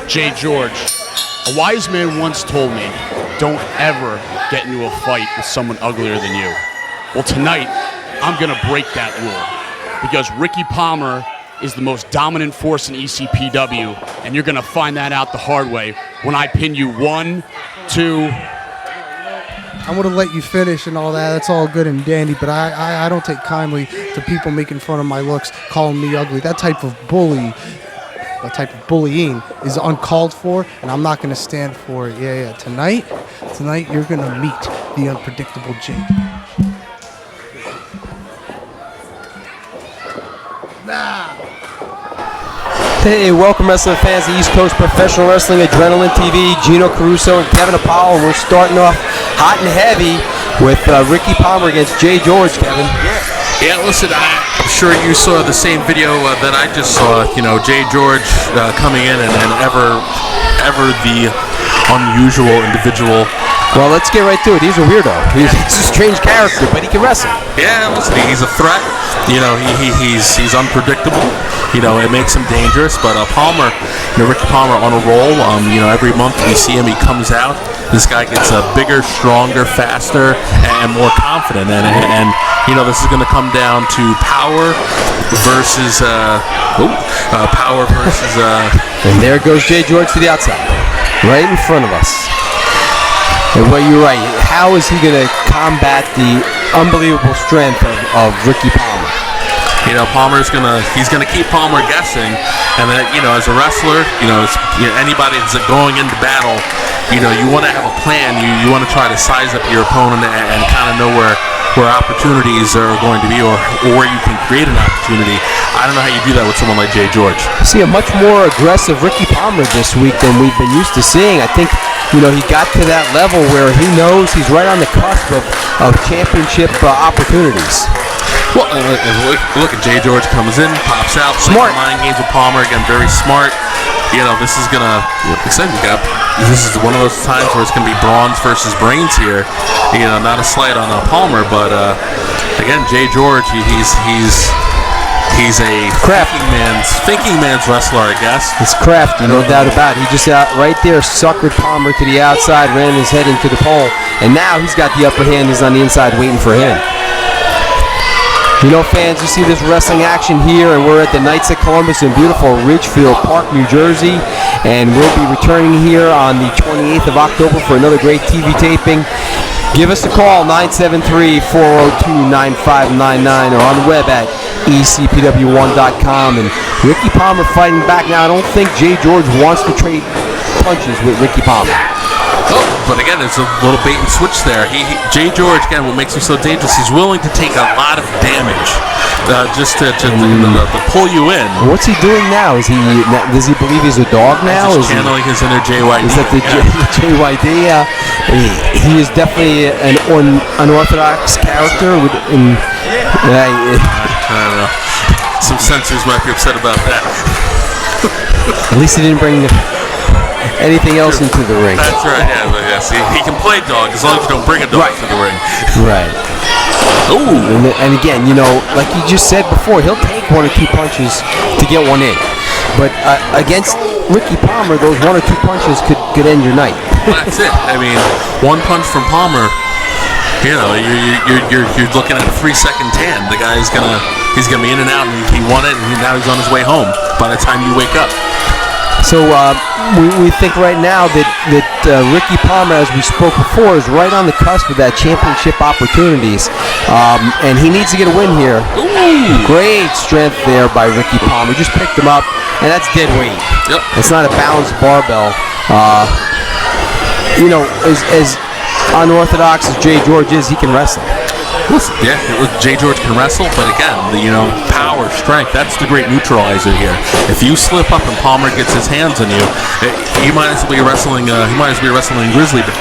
Jay George, a wise man once told me, don't ever get into a fight with someone uglier than you. Well, tonight, I'm going to break that rule because Ricky Palmer is the most dominant force in ECPW, and you're going to find that out the hard way when I pin you 1, 2. I would have let you finish and all that. That's all good and dandy, but I don't take kindly to people making fun of my looks, calling me ugly. That type of bullying is uncalled for, and I'm not going to stand for it. Yeah. Tonight you're going to meet the unpredictable Jay. Hey, welcome wrestling fans to East Coast Professional Wrestling Adrenaline TV. Gino Caruso and Kevin Apollo. We're starting off hot and heavy with Ricky Palmer against Jay George, Kevin. Yeah, listen, I'm sure you saw the same video that I just saw. You know, Jay George coming in and ever the unusual individual. Well, let's get right to it. He's a weirdo. He's a strange character, but he can wrestle. Yeah, listen, he's a threat. You know, he's unpredictable. You know, it makes him dangerous. But Palmer, Ricky Palmer on a roll. You know, every month we see him, he comes out. This guy gets bigger, stronger, faster, and more confident. And you know, this is going to come down to power versus power versus. And there goes Jay George to the outside, right in front of us. And well, you're right. How is he going to combat the unbelievable strength of Ricky Palmer? You know, he's gonna keep Palmer guessing, and that, you know, as a wrestler, anybody that's going into battle, you know, you want to have a plan. You want to try to size up your opponent and kind of know where opportunities are going to be, or where you can create an opportunity. I don't know how you do that with someone like Jay George. See a much more aggressive Ricky Palmer this week than we've been used to seeing. I think, you know, he got to that level where he knows he's right on the cusp of championship opportunities. Well, look at Jay George comes in, pops out, smart mind games with Palmer again, very smart. You know, this is gonna. This is one of those times where it's gonna be bronze versus brains here. You know, not a slight on Palmer, but again, Jay George, he's a thinking man's wrestler, I guess. It's crafty, no doubt about it. He just right there suckered Palmer to the outside, ran his head into the pole, and now he's got the upper hand. He's on the inside waiting for him. You know, fans, you see this wrestling action here, and we're at the Knights of Columbus in beautiful Ridgefield Park, New Jersey, and we'll be returning here on the 28th of October for another great TV taping. Give us a call, 973-402-9599, or on the web at ECPW1.com. And Ricky Palmer fighting back. Now, I don't think Jay George wants to trade punches with Ricky Palmer. Oh, but again, it's a little bait and switch there. Jay George, again, what makes him so dangerous, he's willing to take a lot of damage just to pull you in. What's he doing now? Does he believe he's a dog now? He's channeling his inner JYD. Is that the JYD? He is definitely an unorthodox character. I don't know. Some censors might be upset about that. At least he didn't bring anything else into the ring. That's right, yeah. But yes, he can play dog as long as you don't bring a dog to the ring. Right. Ooh. And again, you know, like you just said before, he'll take 1 or 2 punches to get one in. But against Ricky Palmer, those 1 or 2 punches could end your night. Well, that's it. I mean, 1 punch from Palmer, you know, you're looking at a 3-second tan. The guy's he's gonna be in and out, and he won it, and now he's on his way home by the time you wake up. So we think right now that Ricky Palmer, as we spoke before, is right on the cusp of that championship opportunities, and he needs to get a win here. Ooh. Great strength there by Ricky Palmer. Just picked him up, and that's dead weight. Yep. It's not a balanced barbell. You know, as unorthodox as Jay George is, he can wrestle. Yeah, Jay George can wrestle, but again, power, strength, that's the great neutralizer here. If you slip up and Palmer gets his hands on you, he might as well be wrestling. He might as well be wrestling Grizzly Bear.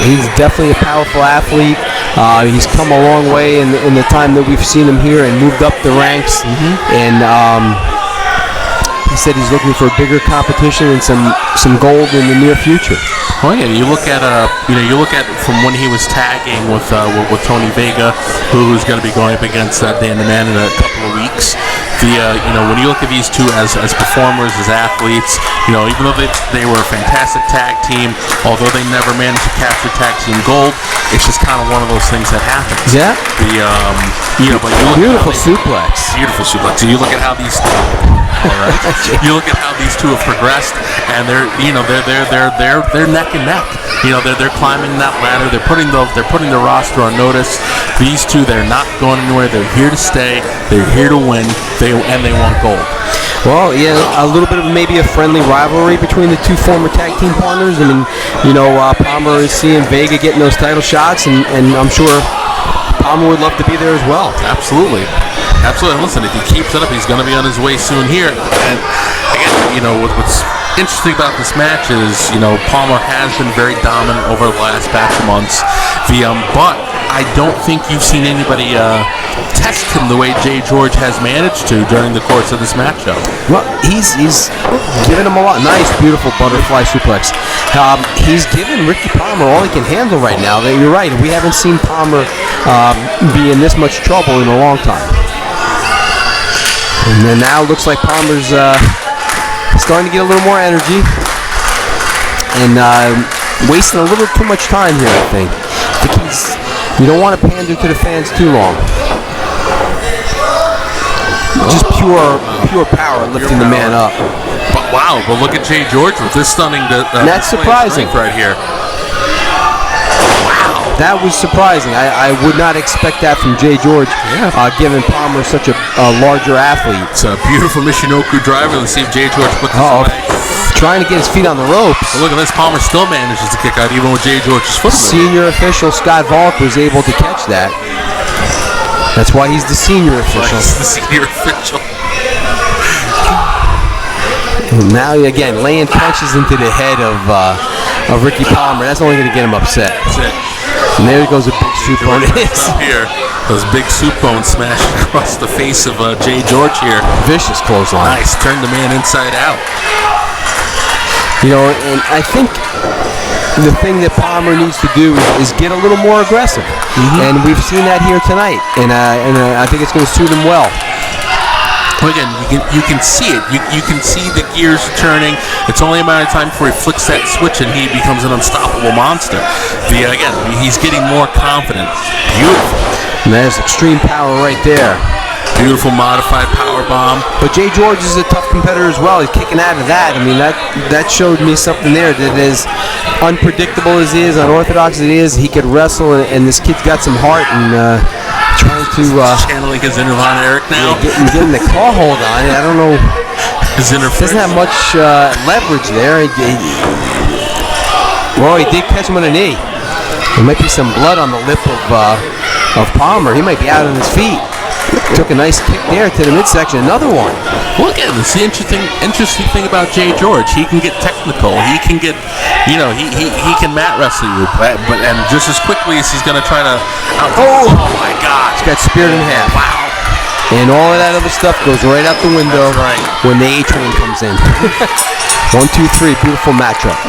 He's definitely a powerful athlete. He's come a long way in the time that we've seen him here and moved up the ranks. And he said he's looking for a bigger competition and some gold in the near future. Oh yeah, you look at from when he was tagging with Tony Vega, who's going to be going up against Dan the Man in a couple of weeks. When you look at these two as performers, as athletes, even though they were a fantastic tag team, although they never managed to capture tag team gold, it's just kind of one of those things that happens. Yeah. But you look Beautiful suplex. Beautiful suplex. You look at how these. All right. You look at how these two have progressed, and they're neck and neck. They're climbing that ladder. They're putting the roster on notice. These two, they're not going anywhere. They're here to stay. They're here to win. They want gold. Well, yeah, a little bit of maybe a friendly rivalry between the two former tag team partners. I mean, Palmer is seeing Vega getting those title shots, and I'm sure Palmer would love to be there as well. Absolutely. Absolutely. Listen, if he keeps it up, he's going to be on his way soon here. And again, what's interesting about this match is, Palmer has been very dominant over the last batch of months. But I don't think you've seen anybody test him the way Jay George has managed to during the course of this matchup. Well, he's giving him a lot. Nice, beautiful butterfly suplex. He's giving Ricky Palmer all he can handle right now. You're right. We haven't seen Palmer be in this much trouble in a long time. And then now it looks like Palmer's starting to get a little more energy and wasting a little too much time here, I think. You don't want to pander to the fans too long. Just pure power lifting the man up. But wow, but look at Jay George with this stunning that's surprising right here. That was surprising. I would not expect that from Jay George, given Palmer such a larger athlete. It's a beautiful Michinoku driver. Let's see if Jay George puts this away. Trying to get his feet on the ropes. But look at this. Palmer still manages to kick out even with Jay George's foot. Senior official Scott Volk was able to catch that. That's why he's the senior official. He's the senior official. And now again, laying punches into the head of Ricky Palmer. That's only going to get him upset. That's it. And there goes a big soup bone. Here, those big soup bones smashed across the face of Jay George here. Vicious clothesline. Nice, turned the man inside out. And I think the thing that Palmer needs to do is get a little more aggressive, and we've seen that here tonight. And I think it's going to suit him well. Again, you can see it. You can see the gears turning. It's only a matter of time before he flicks that switch and he becomes an unstoppable monster. Again, he's getting more confident. Beautiful. And there's extreme power right there. Beautiful modified power bomb. But Jay George is a tough competitor as well. He's kicking out of that. I mean, that showed me something there that is unpredictable as he is, unorthodox as he is. He could wrestle, and this kid's got some heart and trying to channeling his inner Von Erich now. Getting the claw hold on it. I don't know. His inner doesn't have much leverage there. Well, he did catch him on a knee. There might be some blood on the lip of Palmer. He might be out on his feet. Took a nice kick there to the midsection. Another one. Well, again, it's the interesting thing about Jay George. He can get technical. He can get, he can mat wrestle you, and just as quickly as he's going to try to. Oh my God! He's got speared in half. Wow. And all of that other stuff goes right out the window. That's right. When the A train comes in. 1, 2, 3. Beautiful matchup.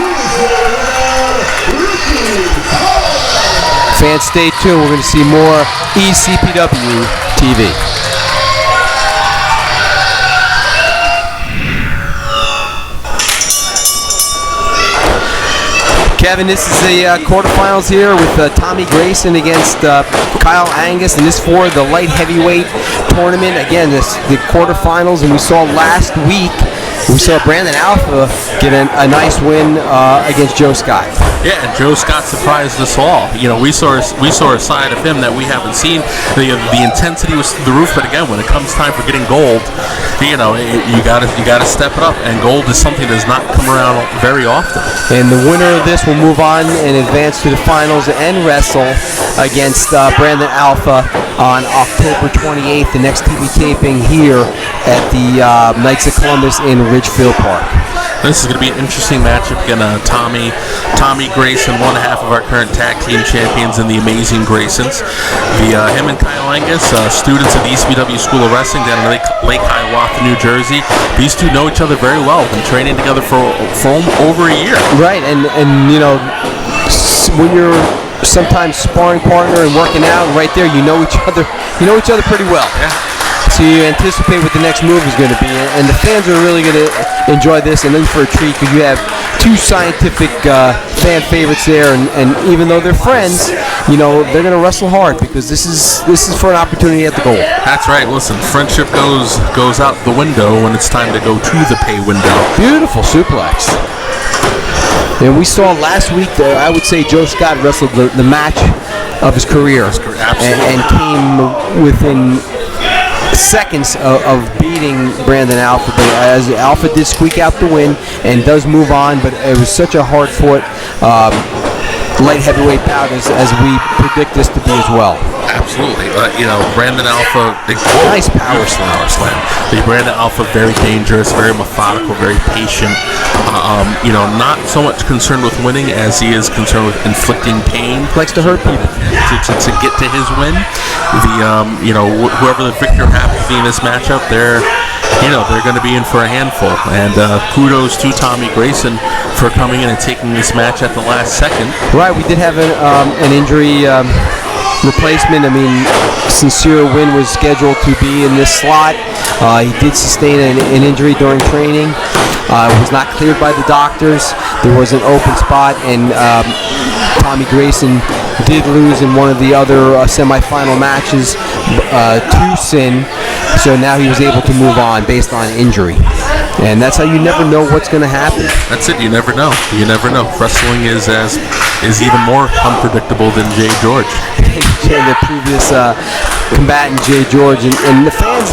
Fans, stay tuned. We're going to see more ECPW TV. Kevin, this is the quarterfinals here with Tommy Grayson against Kyle Angus, and this for the light heavyweight tournament. Again, the quarterfinals, and we saw last week, we saw Brandon Alpha get a nice win against Joe Scott. Yeah, and Joe Scott surprised us all. We saw a side of him that we haven't seen. The intensity was through the roof, but again, when it comes time for getting gold, you gotta step it up, and gold is something that does not come around very often. And the winner of this will move on and advance to the finals and wrestle against Brandon Alpha on October 28th, the next TV taping here at the Knights of Columbus in Ridgefield Park. This is going to be an interesting matchup. Again, Tommy Grayson, one half of our current tag team champions in the Amazing Graysons. Him and Kyle Angus, students at the ECPW School of Wrestling down in Lake Hiawatha, New Jersey. These two know each other very well. Been training together for over a year. Right, and when you're sometimes sparring partner and working out, right there, you know each other pretty well. Yeah. So you anticipate what the next move is going to be, and the fans are really going to enjoy this and in for a treat because you have two scientific fan favorites there, and even though they're friends, they're going to wrestle hard because this is for an opportunity at the goal. That's right. Listen, friendship goes out the window when it's time to go to the pay window. Beautiful suplex. And we saw last week, I would say Joe Scott wrestled the match of his career, and came within seconds of beating Brandon Alpha, but as Alpha did squeak out the win and does move on, but it was such a hard-fought light heavyweight bout as we predict this to be as well. Absolutely. Brandon Alpha, nice power slam. Brandon Alpha, very dangerous, very methodical, very patient. Not so much concerned with winning as he is concerned with inflicting pain. Likes to hurt people to get to his win. Whoever the victor happens to be in this matchup, they're going to be in for a handful. And kudos to Tommy Grayson for coming in and taking this match at the last second. Right, we did have an injury replacement. I mean, Sincere Win was scheduled to be in this slot. He did sustain an injury during training. Was not cleared by the doctors. There was an open spot, and Tommy Grayson did lose in one of the other semifinal matches to Sin. So now he was able to move on based on injury. And that's how you never know what's going to happen. That's it. You never know. You never know. Wrestling is even more unpredictable than Jay George. The previous combatant, Jay George, and the fans,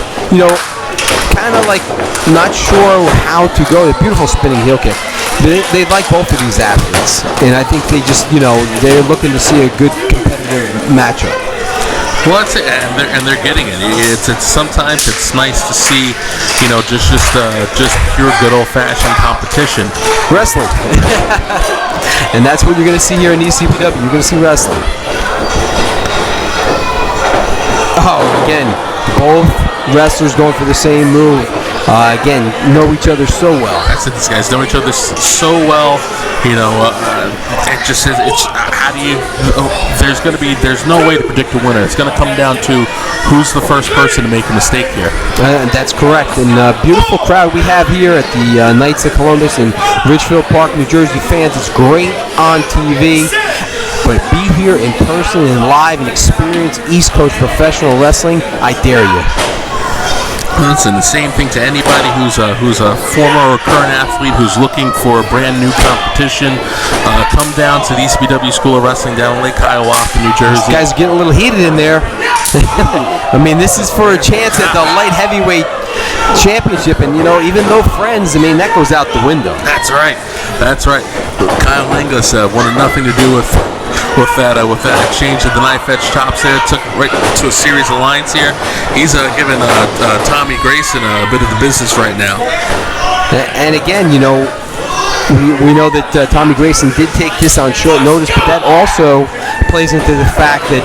kind of like not sure how to go. The beautiful spinning heel kick. They like both of these athletes, and I think they just, they're looking to see a good competitive matchup. Well, that's it, and they're getting it. It's sometimes it's nice to see, just pure good old-fashioned competition. Wrestling, and that's what you're going to see here in ECPW. You're going to see wrestling. Oh, again, both wrestlers going for the same move. Again, know each other so well. That's it. These guys know each other so well. It just says it's how do you? There's no way to predict a winner. It's going to come down to who's the first person to make a mistake here. That's correct. And beautiful crowd we have here at the Knights of Columbus in Ridgefield Park, New Jersey. Fans, it's great on TV. But be here in person and live and experience East Coast professional wrestling, I dare you. Listen, the same thing to anybody who's a former or current athlete who's looking for a brand new competition. Come down to the ECPW School of Wrestling down in Lake Hiawatha, New Jersey. These guys are getting a little heated in there. I mean, this is for a chance at the light heavyweight championship, and even though friends, I mean, that goes out the window. That's right. Kyle Angus wanted nothing to do with that exchange of the knife edge chops there. Took right to a series of lines here. He's giving Tommy Grayson a bit of the business right now. And again, we know that Tommy Grayson did take this on short notice, but that also plays into the fact that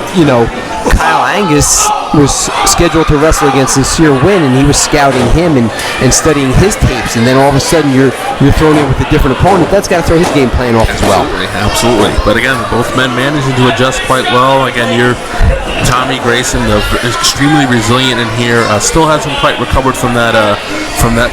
Kyle Angus was scheduled to wrestle against Sincere Win, and he was scouting him and studying his tapes, and then all of a sudden you're thrown in with a different opponent. That's got to throw his game plan off as well. Absolutely. But again, both men managing to adjust quite well. Again, Tommy Grayson, extremely resilient in here, still hasn't quite recovered from that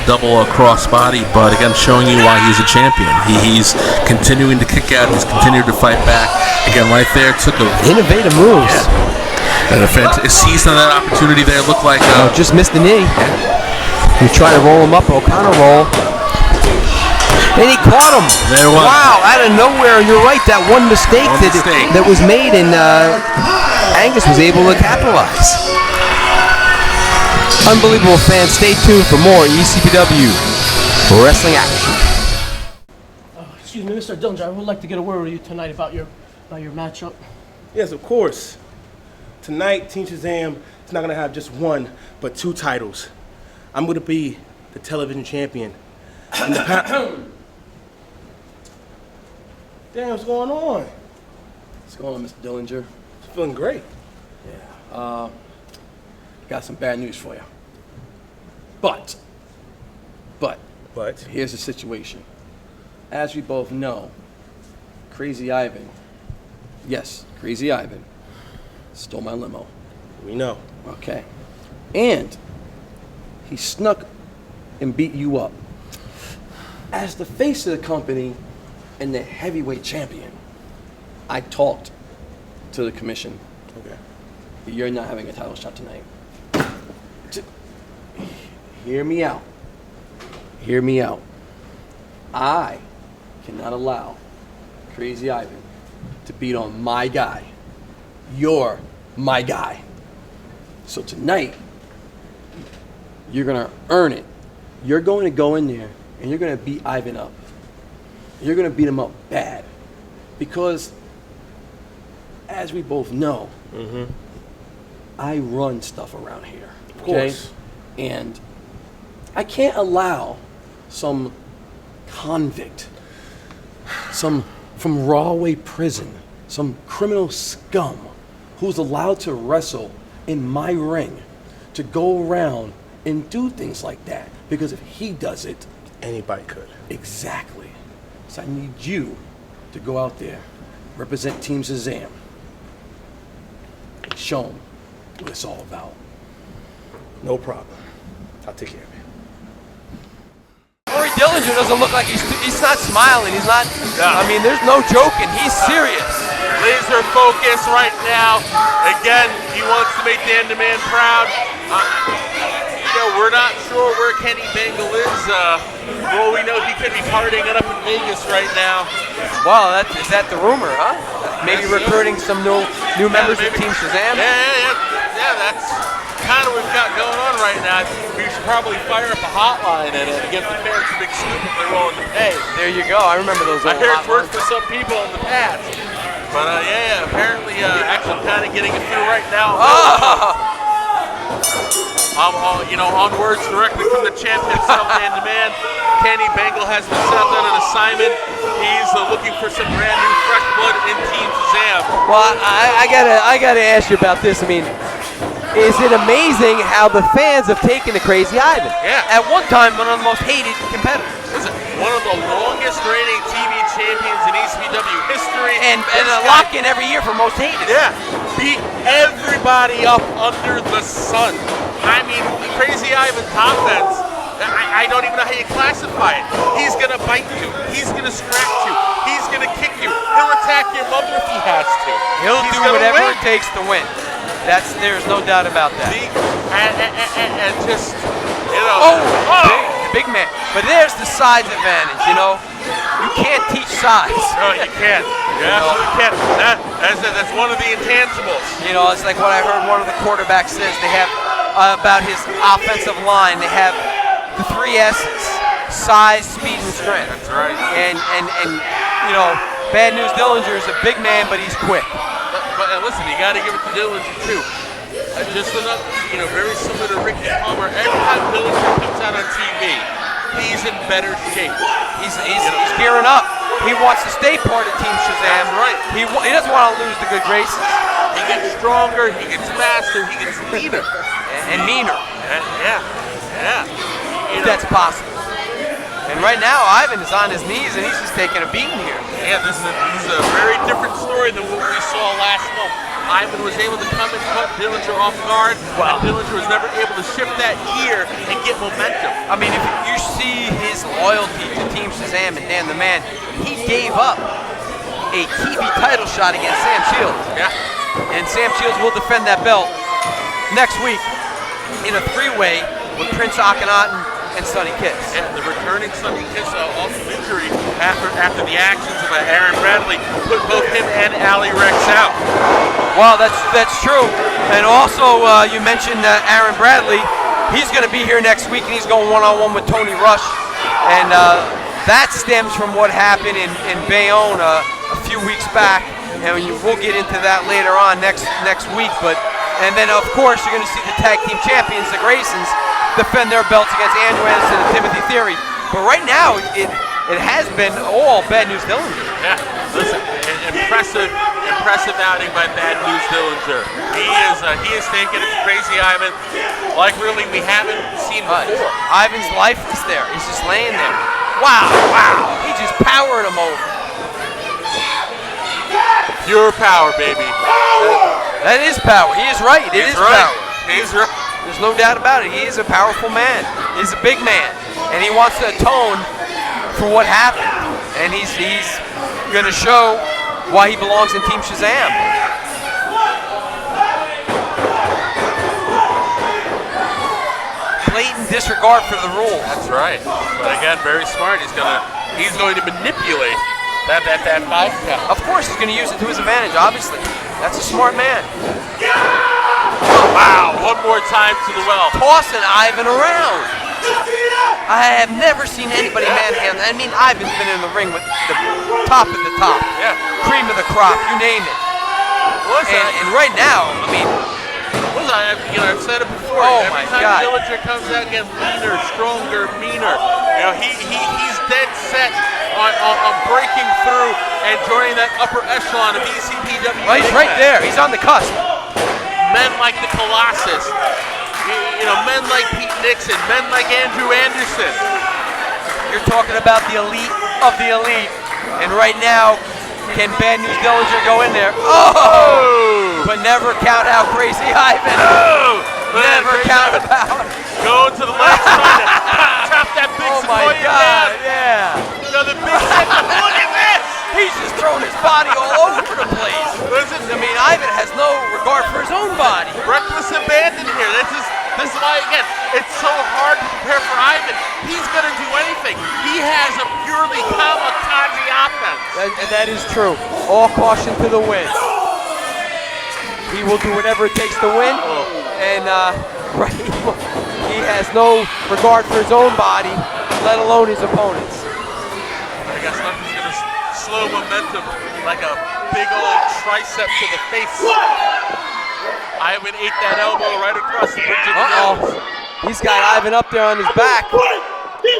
double cross body, but again, showing you why he's a champion. He's continuing to kick out. He's continued to fight back. Again, right there, took a innovative moves. Yeah. And seized on that opportunity there. Looked like just missed the knee. He tried to roll him up, O'Connor roll. And he caught him. Wow, out of nowhere. You're right, that one mistake that was made, and Angus was able to capitalize. Unbelievable, fans. Stay tuned for more ECPW wrestling action. Excuse me, Mr. Dillinger, I would like to get a word with you tonight about your matchup. Yes, of course. Tonight, Team Shazam is not going to have just one, but two titles. I'm going to be the television champion. Damn, what's going on? What's going on, Mr. Dillinger? Feeling great. Got some bad news for you. But here's the situation. As we both know, Crazy Ivan, yes, Crazy Ivan, stole my limo. We know. Okay. And he snuck and beat you up. As the face of the company and the heavyweight champion, I talked to the commission. Okay. You're not having a title shot tonight. Hear me out. Hear me out. I cannot allow Crazy Ivan to beat on my guy. You're my guy. So tonight, you're going to earn it. You're going to go in there and you're going to beat Ivan up. You're going to beat him up bad. Because, as we both know, I run stuff around here. Of course. And I can't allow some convict, some from Rawway prison, some criminal scum who's allowed to wrestle in my ring to go around and do things like that. Because if he does it, Anybody could. exactly. So I need you to go out there, represent Team Shazam, and show them what it's all about. No problem. I'll take care of it. Cory Dillinger doesn't look like he's not smiling. He's not. I mean, there's no joking. He's serious. Laser focus right now. Again, he wants to make Dan the Man proud. We're not sure where Kenny Bangle is. Well, we know he could be partying it up in Vegas right now. Well, is that the rumor, huh? Maybe recruiting some new members of Team Shazam? Yeah, that's kind of what we've got going on right now. I think we should probably fire up a hotline and give the fans a big scoop if they're willing to pay. There you go. I remember those old I heard it's hotlines. worked for some people in the past. But apparently actually kind of getting it through right now. On words directly from the champ himself, Dan the Man, Kenny Bangle has been sent on an assignment. He's looking for some brand new fresh blood in Team Shazam. Well, I gotta ask you about this. I mean, is it amazing how the fans have taken to Crazy Ivan? Yeah. At one time, one of the most hated competitors. Listen, one of the longest reigning TV champions in ECPW history. And a lock-in every year for most hated. Yeah. Beat everybody up under the sun. I mean, Crazy Ivan's offense, I don't even know how you classify it. He's going to bite you. He's going to scratch you. He's going to kick you. He'll attack your mother if he has to. He'll do whatever it takes to win. There's no doubt about that. And just, Big man. But there's the size advantage, You can't teach size. No, you can't. You absolutely can't. That's one of the intangibles. It's like what I heard one of the quarterbacks says. They have about his offensive line. They have the 3 S's: size, speed, and strength. That's right. And Bad News Dillinger is a big man, but he's quick. But listen, you got to give it to Dillinger too. Just enough, very similar to Ricky Palmer. Every time Dillinger comes out on TV, he's in better shape. He's gearing up. He wants to stay part of Team Shazam. That's right. He doesn't want to lose the good Grayson. He gets stronger, he gets faster, he gets leaner. And meaner. Yeah. If that's possible. And right now, Ivan is on his knees and he's just taking a beating here. Yeah, this is a very different story than what we saw last month. Ivan was able to come and cut Dillinger off guard. Wow. And Dillinger was never able to shift that gear and get momentum. I mean, if you see his loyalty to Team Shazam and Dan the Man, he gave up a TV title shot against Sam Shields. Yeah. And Sam Shields will defend that belt next week in a 3-way with Prince Akhenaten and Sonny Kiss. And the returning Sonny Kiss off of injury after the actions of Aaron Bradley put both him and Ali Rex out. Well, that's true. And also, you mentioned Aaron Bradley. He's going to be here next week, and he's going one-on-one with Tony Rush. And that stems from what happened in Bayonne a few weeks back. And we'll get into that later on next week. And then, of course, you're going to see the tag team champions, the Graysons, defend their belts against Angus and Timothy Theory. But right now, it has been all Bad News Dillinger. Yeah. Listen, impressive outing by Bad News Dillinger. He is taking it to Crazy Ivan like really we haven't seen before. Ivan's lifeless there. He's just laying there. Wow. He just powered him over. Pure power, baby. That is power. He is right. It is right. power. He's right. There's no doubt about it. He is a powerful man. He's a big man, and he wants to atone for what happened. And he's going to show why he belongs in Team Shazam. Blatant disregard for the rules. That's right. But again, very smart. He's going to manipulate that 5 count. Of course, he's going to use it to his advantage. Obviously, that's a smart man. Wow! One more time to the well. Tossing Ivan around. I have never seen anybody manhandle. I mean, Ivan's been in the ring with the top of the top. Yeah. Cream of the crop, you name it. And right now, I mean, I've said it before. Oh Every my time God. Dillinger comes out, gets leaner, stronger, meaner. He's dead set on breaking through and joining that upper echelon of ECPW. well, he's right there. He's on the cusp. Men like the Colossus, men like Pete Nixon, men like Andrew Anderson. You're talking about the elite of the elite. And right now, can Bad News Dillinger go in there? Oh! But never count out Crazy Ivan. Oh! Never count him out. Going to the left side to trap that big Oh my Sequoia God, down. yeah. Another big set. Look at this! He's just throwing his body all over the place. Listen, I mean, Ivan has no regard for his own body. reckless abandon here. This is why, again, it's so hard to prepare for Ivan. He's going to do anything. He has a purely kamikaze offense. That is true. All caution to the wind. He will do whatever it takes to win. And right, he has no regard for his own body, let alone his opponents. I guess nothing's going to slow momentum like a big old tricep to the face. Ivan ate that elbow right across the bridge of the nose. He's got Ivan up there on his back.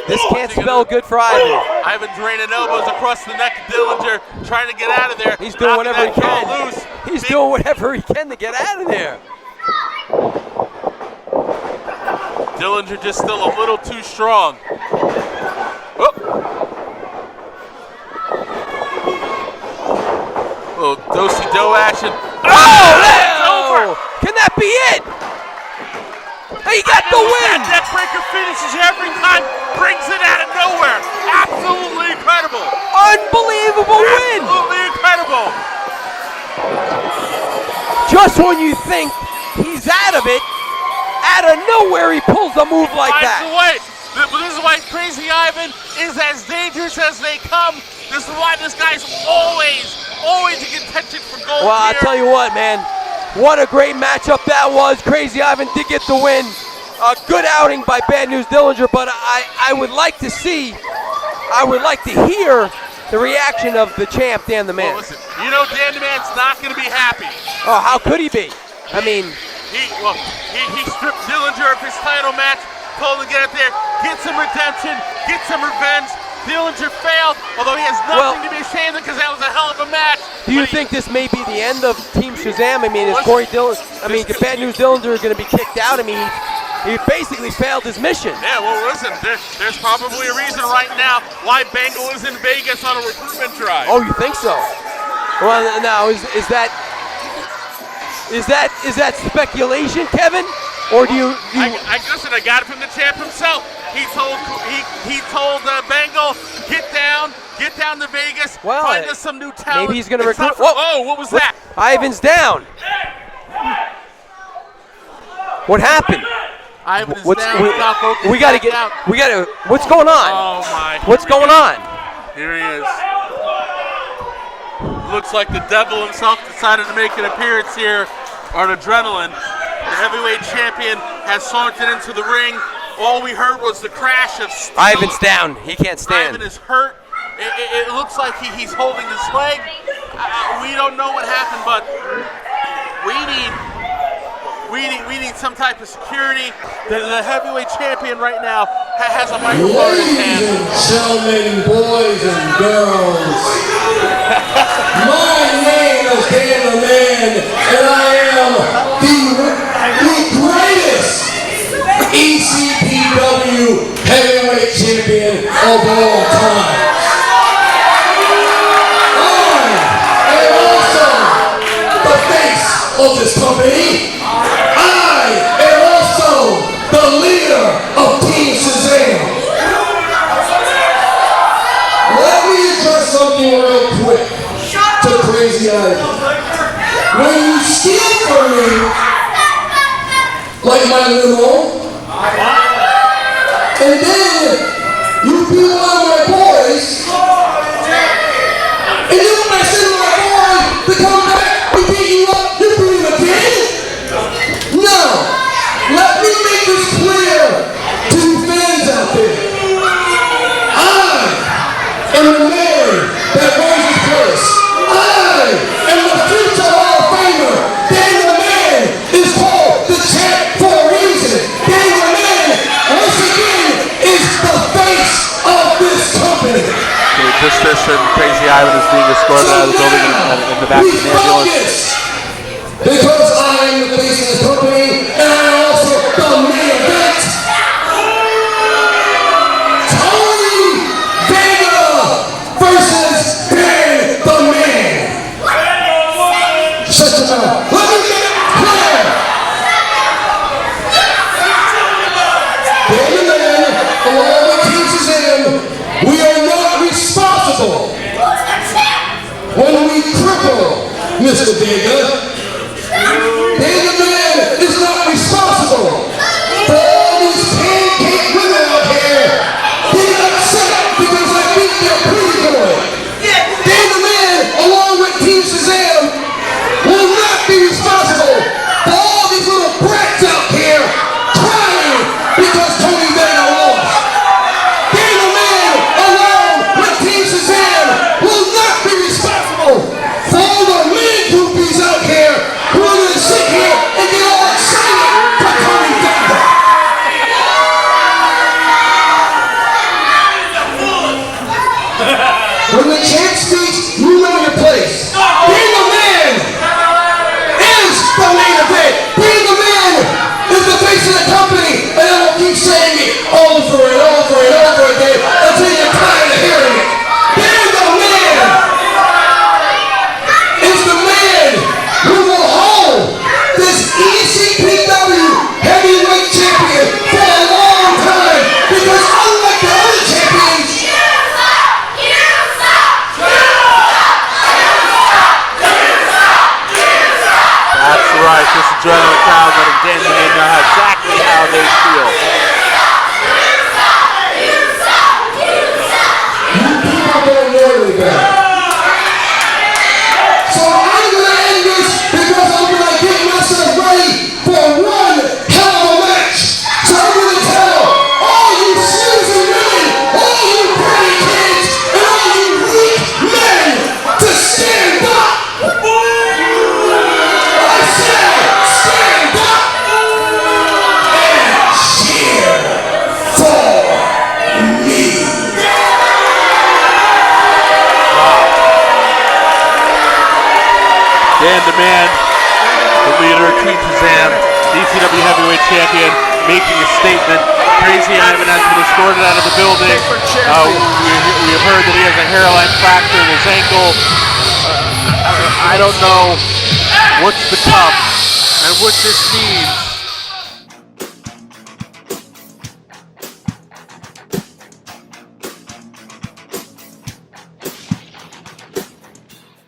This can't spell good for Ivan. Ivan's raining elbows across the neck of Dillinger, trying to get out of there. He's doing whatever he can. Loose. He's doing whatever he can to get out of there. Dillinger just still a little too strong. Oh. Little do-si-do action. Oh, over. Can that be it? He got the win. That neckbreaker finishes every time, brings it out of nowhere. Absolutely incredible. Unbelievable win. Absolutely incredible. Just when you think he's out of it, out of nowhere he pulls a move like that. This is why Crazy Ivan is as dangerous as they come. This is why this guy's always in contention for gold. Well, I'll tell you what, man. What a great matchup that was. Crazy Ivan did get the win. A good outing by Bad News Dillinger, but I would like to hear the reaction of the champ, Dan the Man. Well, listen, Dan the Man's not going to be happy. Oh, how could he be? I mean, he stripped Dillinger of his title match, told him to get up there, get some redemption, get some revenge. Dillinger failed, although he has nothing to be ashamed of because that was a hell of a match. Do you think this may be the end of Team Shazam? I mean, is the Bad News Dillinger going to be kicked out? I mean, he basically failed his mission. Yeah, well, listen, there's probably a reason right now why Bengal is in Vegas on a recruitment drive. Oh, you think so? Well, now is that speculation, Kevin? Or do you? Listen, I got it from the champ himself. He told Bengal, get down to Vegas, find us some new talent. Maybe he's going to recruit. Oh, what was that? Ivan's down. What happened? Ivan is down. We got to. What's going on? Oh my. What's going on? Here he is. Looks like the devil himself decided to make an appearance here on Adrenaline. The heavyweight champion has sauntered into the ring. All we heard was the crash of steel. Ivan's down. He can't stand. Ivan is hurt. It looks like he's holding his leg. We don't know what happened, but we need some type of security. The heavyweight champion right now has a microphone in his hand. Ladies and gentlemen, boys and girls, my name is Dan the Man, and I am the greatest ECPW heavyweight champion of all time. I am also the face of this company. I am also the leader of Team Shazam. Let me address something real quick to Crazy Ivan. When you steal from me, like my limo, and then you beat one of my boys, and then when I send my boy to come back, we beat you up, you beat him again? No. Let me make this clear to you fans out there. I am the man that runs this place. I am the future Hall of Famer. Dan the Man is called the champ for a reason. Dan the Man, once again, is the face of this company. This and Crazy Ivan is being escorted out of the building in the back of the ambulance. Because I am the face of this company, and I am also the main event. Tony Vega versus Dan the Man. Shut your mouth. Let me get it clear. Dan the Man, along with Team Shazam, we are not responsible when we cripple Mr. Vega. Dan the Man is not responsible for all these pancake women out here getting upset because I beat their pretty boy. Dan the Man, along with Team Shazam, will not be responsible for all these little brats out here crying because Tony Vega lost. Dan the Man, along with Team Shazam, will not be responsible for all the man groupies out here who are going to sit here and get all excited for Tony Vega. When the champ speaks, you know your place. Dan the Man is the main event. Dan the Man is the face of the company, and I will keep saying it over and over and over again until you're tired of hearing it. Dan the Man is the man who will hold this ECPW heavyweight champion for a long time, because unlike the other champions, That's right, this adrenaline crowd letting Dan the Man know exactly how they feel. you people don't know me better. So I'm going to end this because I'm going to get myself ready for one hell of a match. So I'm going to tell all you sleazy men, all you pretty kids, and all you weak men to stand up. I said stand up and cheer for me. Dan the Man, the leader of Team Shazam, ECW Heavyweight Champion, making a statement. Crazy Ivan has been escorted out of the building. We have heard that he has a hairline fracture in his ankle. I don't know what's to come and what this means